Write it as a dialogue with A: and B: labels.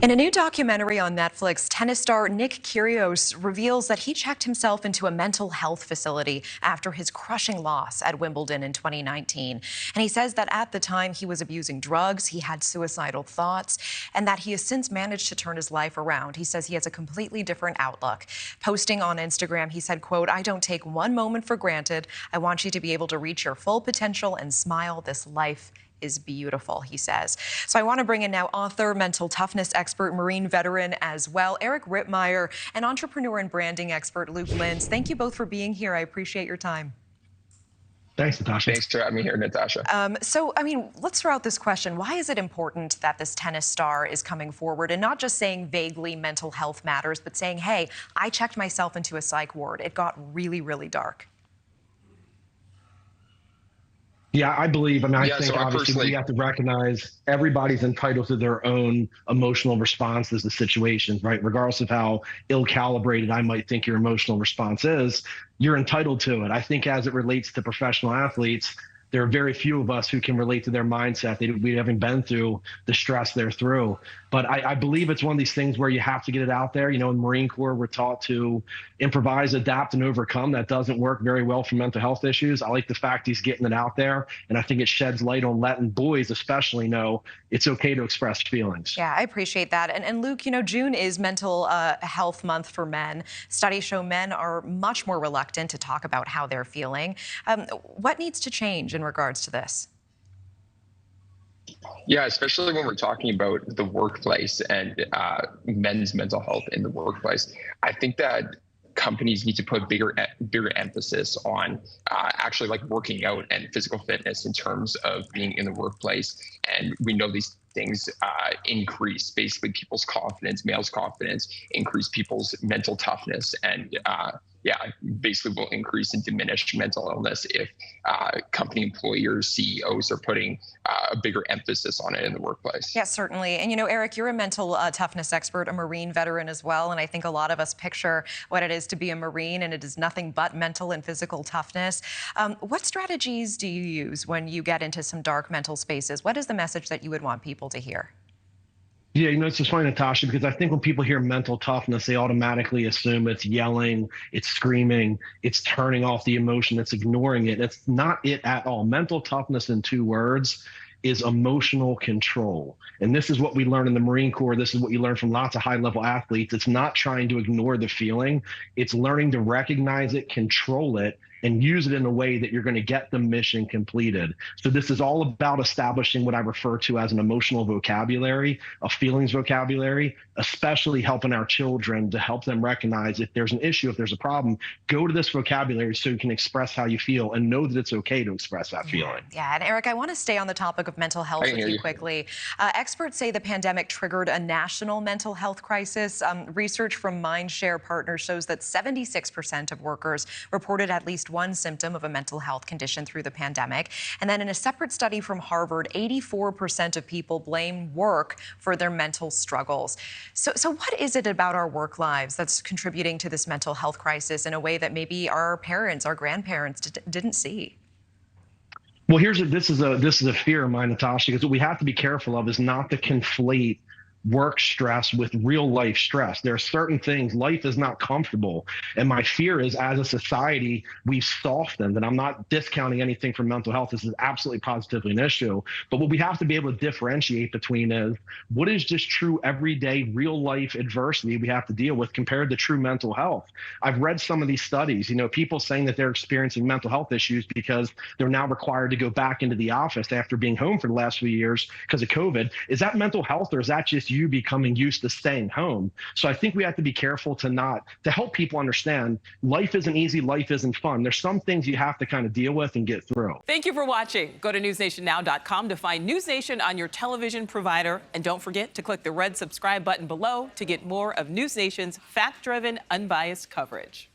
A: In a new documentary on Netflix, tennis star Nick Kyrgios reveals that he checked himself into a mental health facility after his crushing loss at Wimbledon in 2019. And he says that at the time he was abusing drugs, he had suicidal thoughts, and that he has since managed to turn his life around. He says he has a completely different outlook. Posting on Instagram, he said, quote, "I don't take one moment for granted. I want you to be able to reach your full potential and smile. This life is beautiful," he says. So I want to bring in now author, mental toughness expert, Marine veteran as well, Eric Rittmeyer, and entrepreneur and branding expert, Luke Linz. Thank you both for being here. I appreciate your time.
B: Thanks, Natasha.
C: Thanks for having me here, Natasha.
A: Let's throw out this question. Why is it important that this tennis star is coming forward and not just saying vaguely mental health matters, but saying, hey, I checked myself into a psych ward. It got really, really dark.
B: Yeah, I think obviously we have to recognize everybody's entitled to their own emotional responses to situations, right? Regardless of how ill-calibrated I might think your emotional response is, you're entitled to it. I think as it relates to professional athletes, there are very few of us who can relate to their mindset. We haven't been through the stress they're through. But I believe it's one of these things where you have to get it out there. You know, in Marine Corps, we're taught to improvise, adapt, and overcome. That doesn't work very well for mental health issues. I like the fact he's getting it out there. And I think it sheds light on letting boys especially know it's okay to express feelings.
A: Yeah, I appreciate that. And Luke, you know, June is Mental Health Month for men. Studies show men are much more reluctant to talk about how they're feeling. What needs to change in regards to this?
C: Yeah, especially when we're talking about the workplace and men's mental health in the workplace. I think that companies need to put bigger emphasis on actually like working out and physical fitness in terms of being in the workplace. And we know these things increase basically people's confidence, males' confidence, increase people's mental toughness, and basically will increase and diminish mental illness if company employers, CEOs are putting a bigger emphasis on it in the workplace.
A: Yes, certainly. And, you know, Eric, you're a mental toughness expert, a Marine veteran as well. And I think a lot of us picture what it is to be a Marine, and it is nothing but mental and physical toughness. What strategies do you use when you get into some dark mental spaces? What is the message that you would want people to hear?
B: Yeah, you know, it's just funny, Natasha, because I think when people hear mental toughness, they automatically assume it's yelling, it's screaming, it's turning off the emotion, it's ignoring it. It's not it at all. Mental toughness in 2 words is emotional control. And this is what we learn in the Marine Corps. This is what you learn from lots of high-level athletes. It's not trying to ignore the feeling. It's learning to recognize it, control it, and use it in a way that you're going to get the mission completed. So this is all about establishing what I refer to as an emotional vocabulary, a feelings vocabulary, especially helping our children to help them recognize if there's an issue, if there's a problem, go to this vocabulary so you can express how you feel and know that it's okay to express that feeling.
A: Yeah, and Eric, I want to stay on the topic of mental health with you quickly. Experts say the pandemic triggered a national mental health crisis. Research from Mindshare Partners shows that 76% of workers reported at least one symptom of a mental health condition through the pandemic. And then in a separate study from Harvard, 84% of people blame work for their mental struggles. So what is it about our work lives that's contributing to this mental health crisis in a way that maybe our parents, our grandparents didn't see?
B: Well, this is a fear of mine, Natasha, because what we have to be careful of is not to conflate work stress with real life stress. There are certain things, life is not comfortable. And my fear is, as a society, we've softened, and I'm not discounting anything from mental health. This is absolutely positively an issue. But what we have to be able to differentiate between is what is just true everyday real life adversity we have to deal with compared to true mental health. I've read some of these studies, you know, people saying that they're experiencing mental health issues because they're now required to go back into the office after being home for the last few years because of COVID. Is that mental health, or is that just you becoming used to staying home? So I think we have to be careful to help people understand life isn't easy, life isn't fun. There's some things you have to kind of deal with and get through.
D: Thank you for watching. Go to newsnationnow.com to find NewsNation on your television provider. And don't forget to click the red subscribe button below to get more of NewsNation's fact-driven, unbiased coverage.